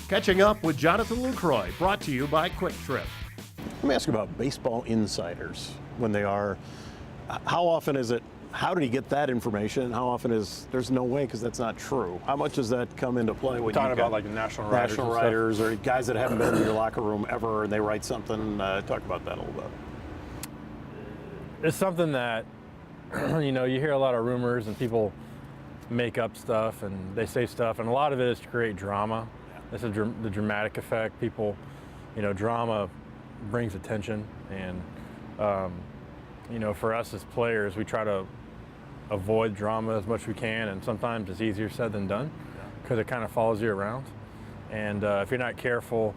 Catching up with Jonathan Lucroy, brought to you by Quick Trip. Let me ask you about baseball insiders when they are. How often is it? How did he get that information? How often is there's no way because that's not true? How much does that come into play when talking you about like national writers or guys that haven't been in your locker room ever and they write something? Talk about that a little bit. It's something that you hear a lot of rumors and people make up stuff and they say stuff, and a lot of it is to create drama. It's the dramatic effect. People, drama brings attention, and for us as players, we try to avoid drama as much as we can, and sometimes it's easier said than done because it kind of follows you around. And if you're not careful,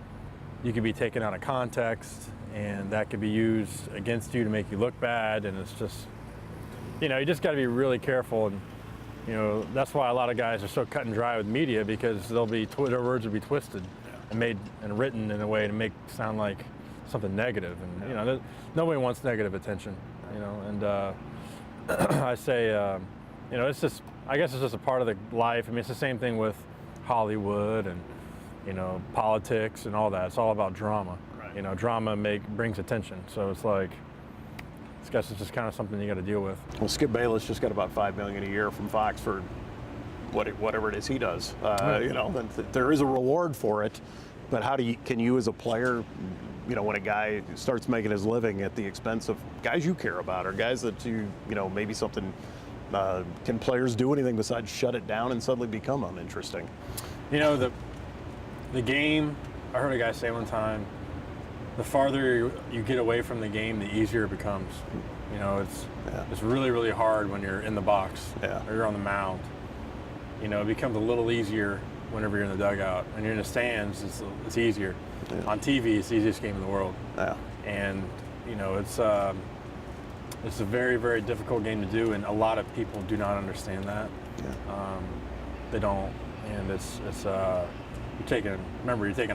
you could be taken out of context, and that could be used against you to make you look bad. And it's just, you just got to be really careful. And that's why a lot of guys are so cut and dry with media, because their words will be twisted and made and written in a way to make it sound like something negative. And nobody wants negative attention. And I say, it's just, I guess it's just a part of the life. I mean, it's the same thing with Hollywood and, politics and all that. It's all about drama. Right. Drama brings attention. So it's like, I guess it's just kind of something you got to deal with. Well, Skip Bayless just got about $5 million a year from Fox for whatever it is he does. There is a reward for it, but can you as a player, when a guy starts making his living at the expense of guys you care about or guys that maybe something, can players do anything besides shut it down and suddenly become uninteresting? The game, I heard a guy say one time, the farther you get away from the game, the easier it becomes. It's really, really hard when you're in the box or you're on the mound. It becomes a little easier whenever you're in the dugout. And you're in the stands, it's easier. Yeah. On TV, it's the easiest game in the world. Yeah. And it's a very, very difficult game to do, and a lot of people do not understand that. Yeah. They don't, and it's you're taking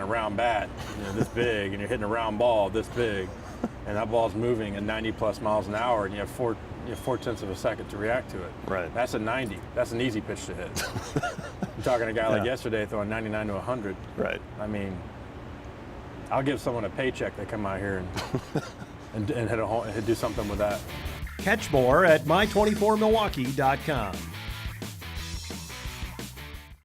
a round bat, this big, and you're hitting a round ball this big, and that ball's moving at 90 plus miles an hour, and you have 4/10 of a second to react to it. Right. That's a 90. That's an easy pitch to hit. You're talking to a guy like yesterday throwing 99 to 100. Right. I mean, I'll give someone a paycheck to come out here and do something with that. Catch more at my24milwaukee.com.